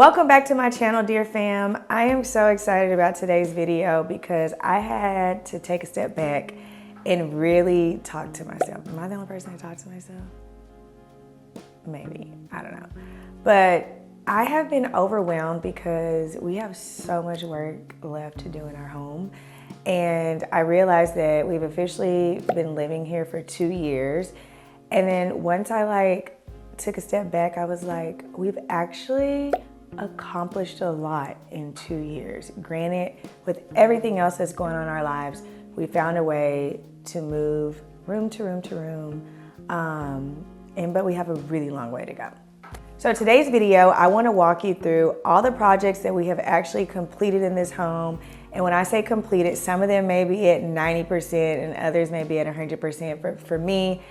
Welcome back to my channel, dear fam. I am so excited about today's video because I had to take a step back and really talk to myself. Am I the only person that talks to myself? Maybe, I don't know. But I have been overwhelmed because we have so much work left to do in our home. And I realized that we've officially been living here for 2 years. And then once I took a step back, I was like, we've actually accomplished a lot in 2 years. Granted, with everything else that's going on in our lives, we found a way to move room to room to room, but we have a really long way to go. So today's video, I want to walk you through all the projects that we have actually completed in this home. And when I say completed, some of them may be at 90% and others may be at 100%, but for me,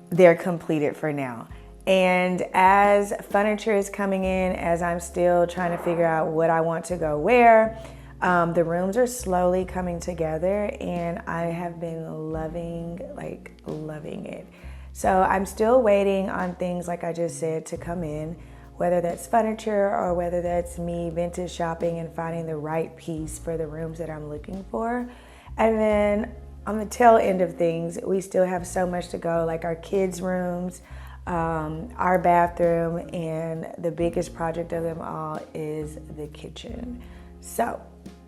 they're completed for now. And as furniture is coming in, as I'm still trying to figure out what I want to go where, the rooms are slowly coming together and I have been loving it. So I'm still waiting on things, like I just said, to come in, whether that's furniture or whether that's me vintage shopping and finding the right piece for the rooms that I'm looking for. And then on the tail end of things, we still have so much to go, like our kids' rooms, our bathroom, and the biggest project of them all is the kitchen. So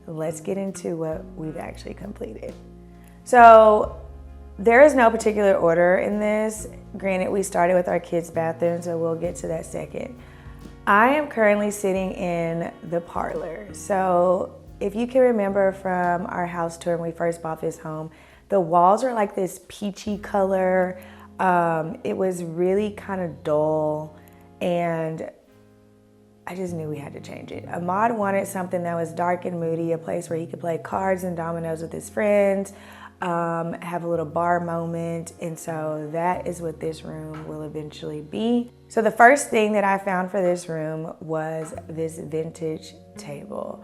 let's get into what we've actually completed. So there is no particular order in this. Granted, we started with our kids' bathroom, so we'll get to that second. I am currently sitting in the parlor. So if you can remember from our house tour when we first bought this home, the walls are like this peachy color. It was really kind of dull, and I just knew we had to change it. Ahmad wanted something that was dark and moody, a place where he could play cards and dominoes with his friends, have a little bar moment, and so that is what this room will eventually be. So the first thing that I found for this room was this vintage table.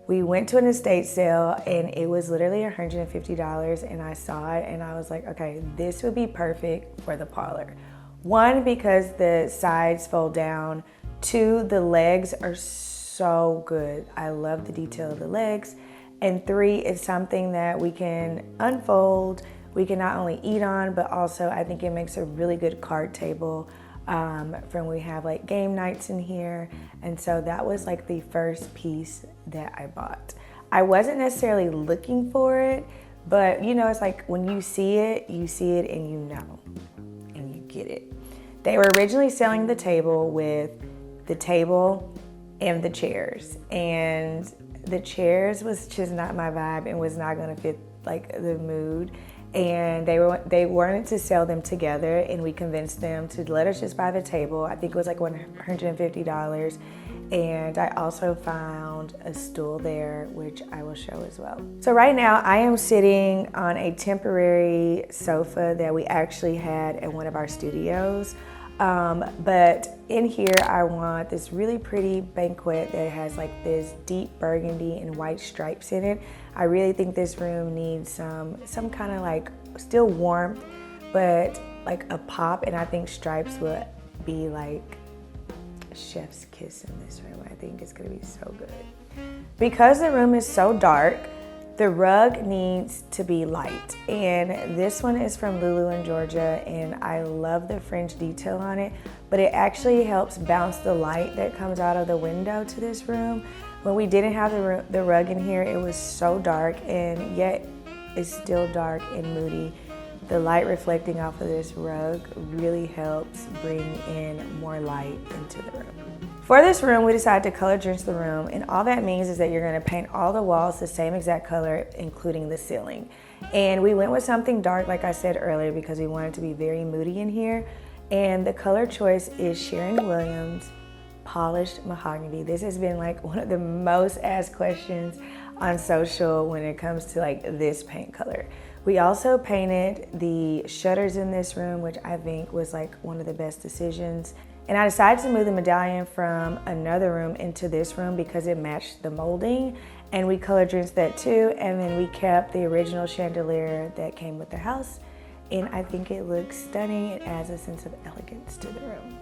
We went to an estate sale and it was literally $150, and I saw it and I was like, okay, this would be perfect for the parlor. One, because the sides fold down. Two, the legs are so good. I love the detail of the legs. And three, it's something that we can unfold. We can not only eat on, but also I think it makes a really good card table from we have like game nights in here. And so that was like the first piece that I bought. I wasn't necessarily looking for it, but you know, it's like when you see it and you know, and you get it. They were originally selling the table with the table and the chairs, and the chairs was just not my vibe and was not gonna fit like the mood. And they wanted to sell them together, and we convinced them to let us just buy the table. I think it was like $150. And I also found a stool there, which I will show as well. So right now I am sitting on a temporary sofa that we actually had in one of our studios. But in here I want this really pretty banquet that has like this deep burgundy and white stripes in it. I really think this room needs some kind of like still warmth, but like a pop, and I think stripes would be like chef's kiss in this room. I think it's gonna be so good. Because the room is so dark, the rug needs to be light, and this one is from Lulu in Georgia, and I love the French detail on it, but it actually helps bounce the light that comes out of the window to this room. When we didn't have the rug in here, it was so dark, and yet it's still dark and moody. The light reflecting off of this rug really helps bring in more light into the room. For this room, we decided to color drench the room, and all that means is that you're gonna paint all the walls the same exact color, including the ceiling. And we went with something dark, like I said earlier, because we wanted to be very moody in here. And the color choice is Sharon Williams Polished Mahogany. This has been like one of the most asked questions on social when it comes to like this paint color. We also painted the shutters in this room, which I think was like one of the best decisions. And I decided to move the medallion from another room into this room because it matched the molding, and we color drenched that too. And then we kept the original chandelier that came with the house, and I think it looks stunning. It adds a sense of elegance to the room.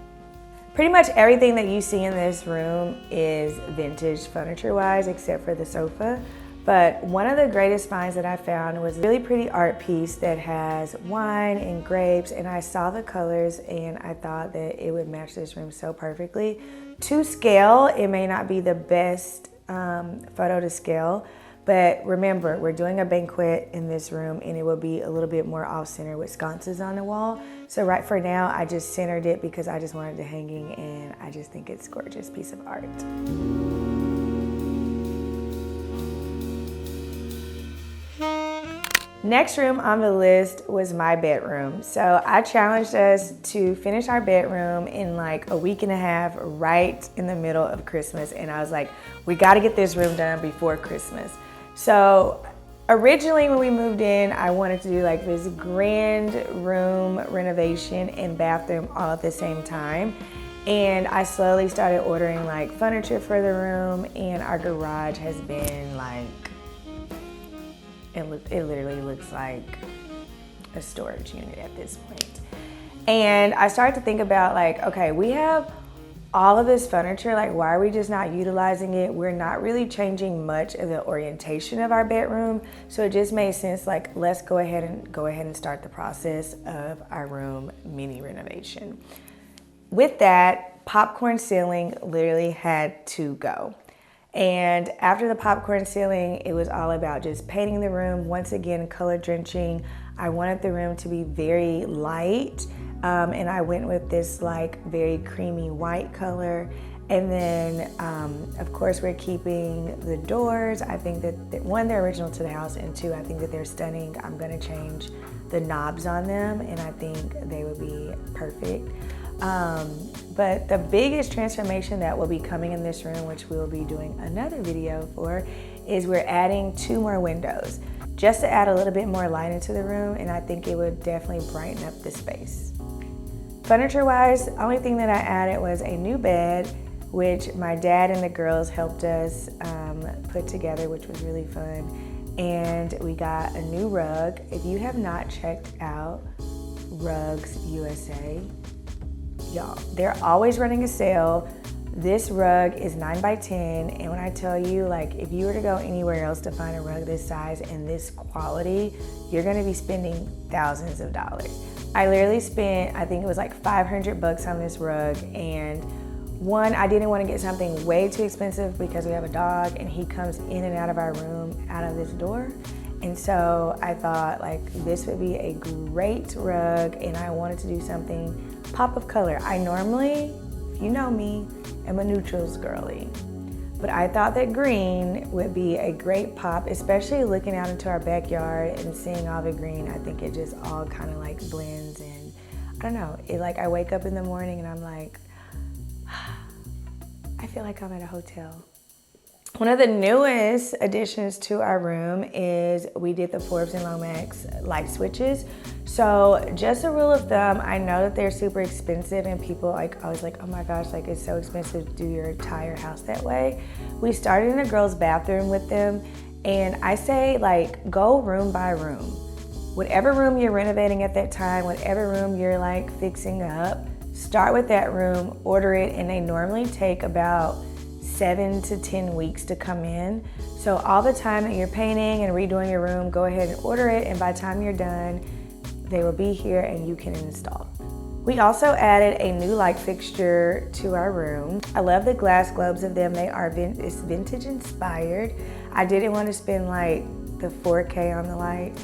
Pretty much everything that you see in this room is vintage furniture-wise, except for the sofa. But one of the greatest finds that I found was a really pretty art piece that has wine and grapes, and I saw the colors and I thought that it would match this room so perfectly. To scale, it may not be the best photo to scale, but remember, we're doing a banquet in this room and it will be a little bit more off-center with sconces on the wall. So right for now, I just centered it because I just wanted it hanging, and I just think it's a gorgeous piece of art. Next room on the list was my bedroom. So I challenged us to finish our bedroom in like a week and a half, right in the middle of Christmas. And I was like, we gotta get this room done before Christmas. So originally when we moved in, I wanted to do like this grand room renovation and bathroom all at the same time. And I slowly started ordering like furniture for the room, and our garage has been like, it literally looks like a storage unit at this point. And I started to think about like, okay, we have all of this furniture, like why are we just not utilizing it? We're not really changing much of the orientation of our bedroom. So it just made sense, like let's go ahead and start the process of our room mini renovation. With that, popcorn ceiling literally had to go. And after the popcorn ceiling, it was all about just painting the room, once again, color drenching. I wanted the room to be very light, and I went with this like very creamy white color. And then, of course, we're keeping the doors. I think that, one, they're original to the house, and two, I think that they're stunning. I'm gonna change the knobs on them, and I think they would be perfect. But the biggest transformation that will be coming in this room, which we'll be doing another video for, is we're adding 2 more windows just to add a little bit more light into the room, and I think it would definitely brighten up the space. Furniture-wise, the only thing that I added was a new bed, which my dad and the girls helped us put together, which was really fun. And we got a new rug. If you have not checked out Rugs USA, y'all, they're always running a sale. This rug is 9 by 10, and when I tell you, like, if you were to go anywhere else to find a rug this size and this quality, you're gonna be spending thousands of dollars. I literally spent, I think it was like 500 bucks on this rug, and one, I didn't want to get something way too expensive because we have a dog and he comes in and out of our room out of this door. And so I thought like this would be a great rug, and I wanted to do something pop of color. I normally, if you know me, am a neutrals girly, but I thought that green would be a great pop, especially looking out into our backyard and seeing all the green. I think it just all kind of like blends, and I don't know, it like I wake up in the morning and I'm like, I feel like I'm at a hotel. One of the newest additions to our room is we did the Forbes and Lomax light switches. So just a rule of thumb, I know that they're super expensive and people like always like, oh my gosh, like it's so expensive to do your entire house that way. We started in a girl's bathroom with them, and I say like go room by room. Whatever room you're renovating at that time, whatever room you're like fixing up, start with that room, order it, and they normally take about 7 to 10 weeks to come in. So all the time that you're painting and redoing your room, go ahead and order it, and by the time you're done, they will be here and you can install. We also added a new light fixture to our room. I love the glass globes of them. They are it's vintage inspired. I didn't want to spend like the 4K on the light,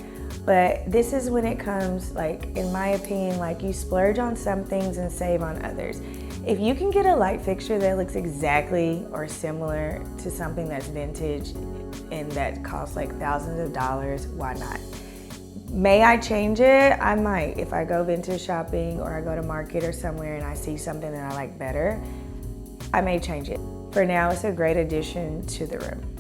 but this is when it comes, like, in my opinion, like you splurge on some things and save on others. If you can get a light fixture that looks exactly or similar to something that's vintage and that costs like thousands of dollars, why not? May I change it? I might. If I go vintage shopping or I go to market or somewhere and I see something that I like better, I may change it. For now, it's a great addition to the room.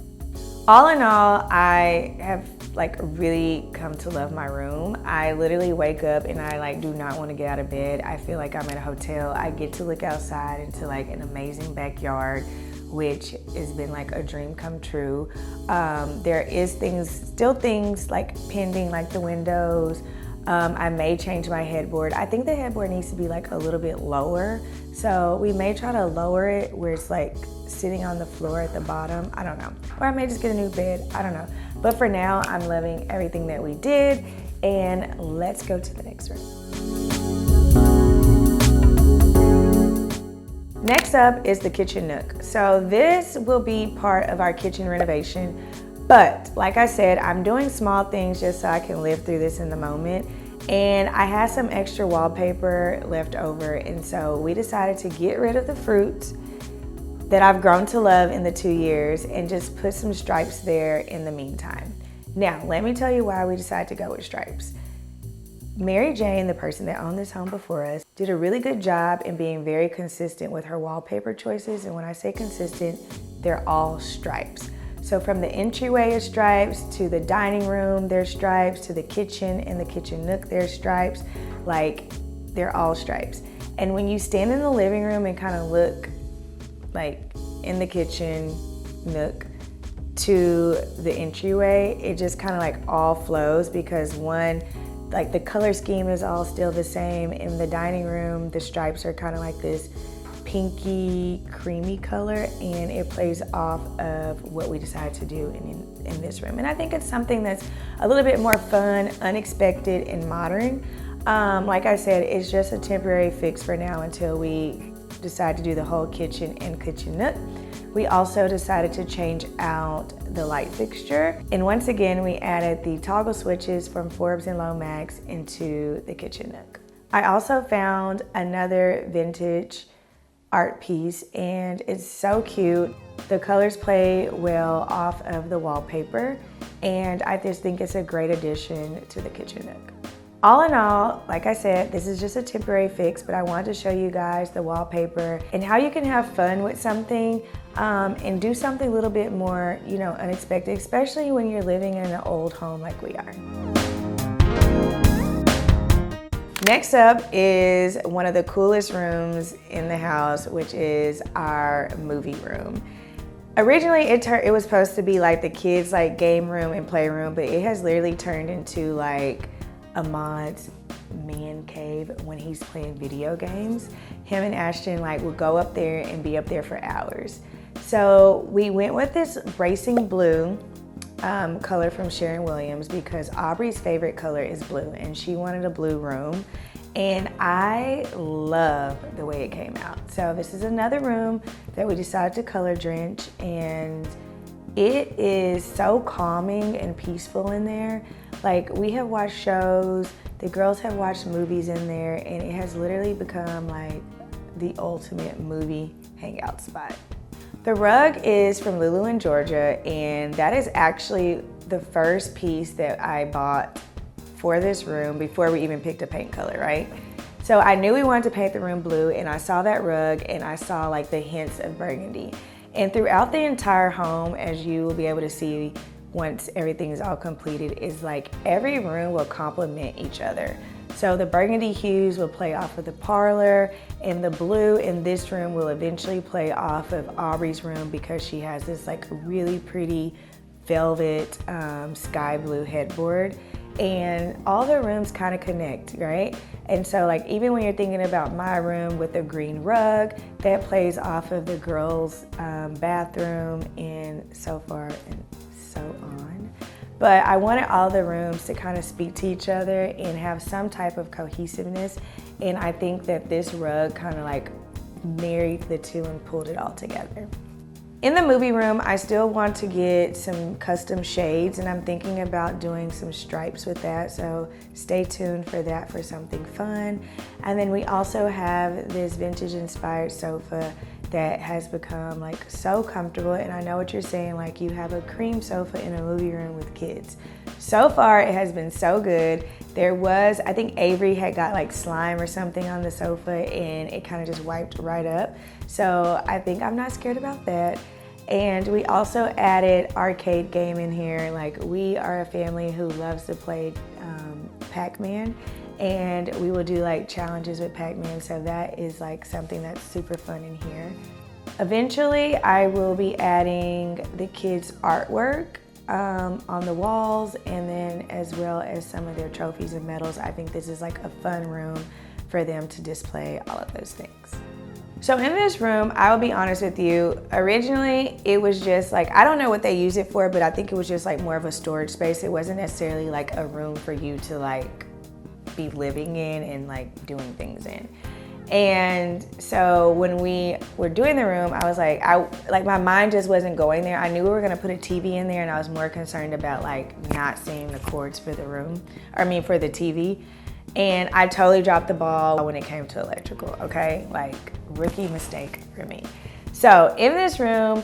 All in all, I have like really come to love my room. I literally wake up and I like do not want to get out of bed. I feel like I'm at a hotel. I get to look outside into like an amazing backyard, which has been like a dream come true. There is still things like pending, like the windows. I may change my headboard. I think the headboard needs to be like a little bit lower. So we may try to lower it where it's like sitting on the floor at the bottom. I don't know. Or I may just get a new bed. I don't know. But for now, I'm loving everything that we did. And let's go to the next room. Next up is the kitchen nook. So this will be part of our kitchen renovation. But like I said, I'm doing small things just so I can live through this in the moment. And I had some extra wallpaper left over. And so we decided to get rid of the fruit that I've grown to love in the 2 years and just put some stripes there in the meantime. Now, let me tell you why we decided to go with stripes. Mary Jane, the person that owned this home before us, did a really good job in being very consistent with her wallpaper choices. And when I say consistent, they're all stripes. So from the entryway is stripes, to the dining room, there's stripes, to the kitchen and the kitchen nook, there's stripes. Like, they're all stripes. And when you stand in the living room and kind of look like in the kitchen nook to the entryway, it just kind of like all flows because one, like the color scheme is all still the same. In the dining room, the stripes are kind of like this pinky, creamy color, and it plays off of what we decided to do in this room. And I think it's something that's a little bit more fun, unexpected, and modern. Like I said, it's just a temporary fix for now until we decide to do the whole kitchen and kitchen nook. We also decided to change out the light fixture. And once again, we added the toggle switches from Forbes and Lomax into the kitchen nook. I also found another vintage art piece and it's so cute. The colors play well off of the wallpaper and I just think it's a great addition to the kitchen nook. All in all, like I said, this is just a temporary fix, but I wanted to show you guys the wallpaper and how you can have fun with something and do something a little bit more, unexpected, especially when you're living in an old home like we are. Next up is one of the coolest rooms in the house, which is our movie room. Originally, it was supposed to be like the kids' like game room and playroom, but it has literally turned into like Ahmad's man cave when he's playing video games. Him and Ashton will go up there and be up there for hours. So we went with this bracing blue color from Sharon Williams because Aubrey's favorite color is blue and she wanted a blue room. And I love the way it came out. So this is another room that we decided to color drench and it is so calming and peaceful in there. Like, we have watched shows, the girls have watched movies in there, and it has literally become like the ultimate movie hangout spot. The rug is from Lulu in Georgia, and that is actually the first piece that I bought for this room before we even picked a paint color, right? So I knew we wanted to paint the room blue, and I saw that rug, and I saw like the hints of burgundy. And throughout the entire home, as you will be able to see once everything is all completed, is like every room will complement each other. So the burgundy hues will play off of the parlor, and the blue in this room will eventually play off of Aubrey's room because she has this like really pretty velvet sky blue headboard. And all the rooms kind of connect, right? And so like even when you're thinking about my room with the green rug, that plays off of the girls' bathroom and so far and so on. But I wanted all the rooms to kind of speak to each other and have some type of cohesiveness. And I think that this rug kind of like married the two and pulled it all together. In the movie room, I still want to get some custom shades and I'm thinking about doing some stripes with that. So stay tuned for that for something fun. And then we also have this vintage inspired sofa that has become like so comfortable. And I know what you're saying, like you have a cream sofa in a movie room with kids. So far, it has been so good. I think Avery had got like slime or something on the sofa and it kind of just wiped right up. So I think I'm not scared about that. And we also added arcade game in here. Like, we are a family who loves to play Pac-Man, and we will do like challenges with Pac-Man. So that is like something that's super fun in here. Eventually, I will be adding the kids' artwork on the walls, and then as well as some of their trophies and medals. I think this is like a fun room for them to display all of those things. So in this room, I will be honest with you, originally it was just like, I don't know what they use it for, but I think it was just like more of a storage space. It wasn't necessarily like a room for you to like be living in and like doing things in. And so when we were doing the room, I was like, my mind just wasn't going there. I knew we were gonna put a TV in there, and I was more concerned about like not seeing the cords for the room, for the TV. And I totally dropped the ball when it came to electrical, okay? Like, rookie mistake for me. So in this room,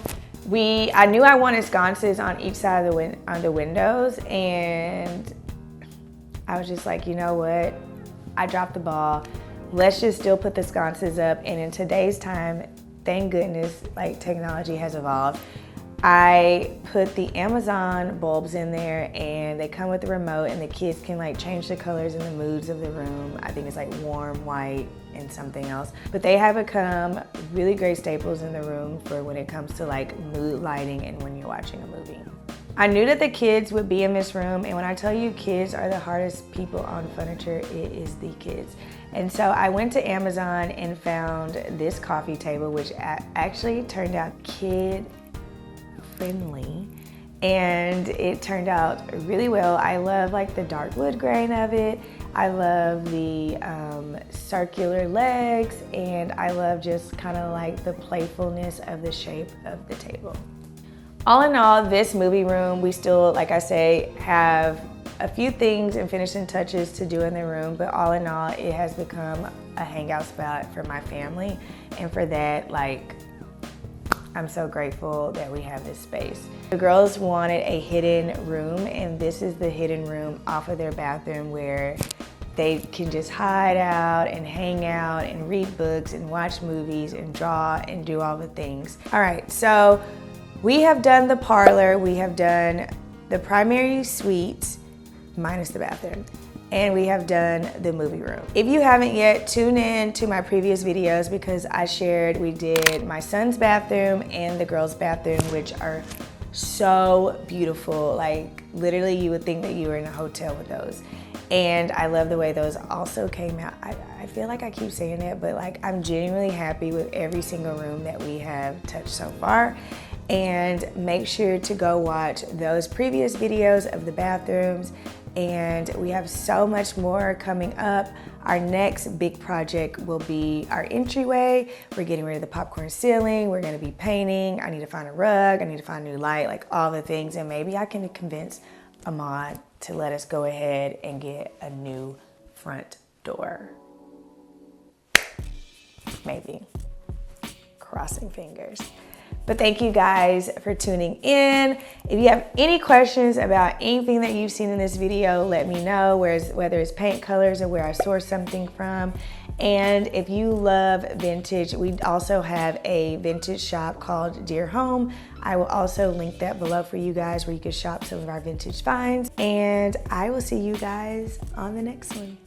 I knew I wanted sconces on each side of the windows, and I was just like, you know what? I dropped the ball. Let's just still put the sconces up. And in today's time, thank goodness, like technology has evolved. I put the Amazon bulbs in there, and they come with the remote, and the kids can like change the colors and the moods of the room. I think it's like warm, white, and something else. But they have become really great staples in the room for when it comes to like mood lighting and when you're watching a movie. I knew that the kids would be in this room, and when I tell you kids are the hardest people on furniture, it is the kids. And so I went to Amazon and found this coffee table, which actually turned out kid friendly, and it turned out really well. I love like the dark wood grain of it. I love the circular legs, and I love just kind of like the playfulness of the shape of the table. All in all, this movie room, we still, like I say, have a few things and finishing touches to do in the room, but all in all, it has become a hangout spot for my family, and for that, like, I'm so grateful that we have this space. The girls wanted a hidden room, and this is the hidden room off of their bathroom where they can just hide out and hang out and read books and watch movies and draw and do all the things. All right, so we have done the parlor, we have done the primary suite, minus the bathroom, and we have done the movie room. If you haven't yet, tune in to my previous videos because I shared, we did my son's bathroom and the girls' bathroom, which are so beautiful. Like literally you would think that you were in a hotel with those. And I love the way those also came out. I feel like I keep saying that, but like I'm genuinely happy with every single room that we have touched so far. And make sure to go watch those previous videos of the bathrooms. And we have so much more coming up. Our next big project will be our entryway. We're getting rid of the popcorn ceiling. We're gonna be painting. I need to find a rug. I need to find a new light, like all the things. And maybe I can convince Ahmad to let us go ahead and get a new front door. Maybe. Crossing fingers. But thank you guys for tuning in. If you have any questions about anything that you've seen in this video, let me know, whether it's paint colors or where I sourced something from. And if you love vintage, we also have a vintage shop called Dear Home. I will also link that below for you guys where you can shop some of our vintage finds. And I will see you guys on the next one.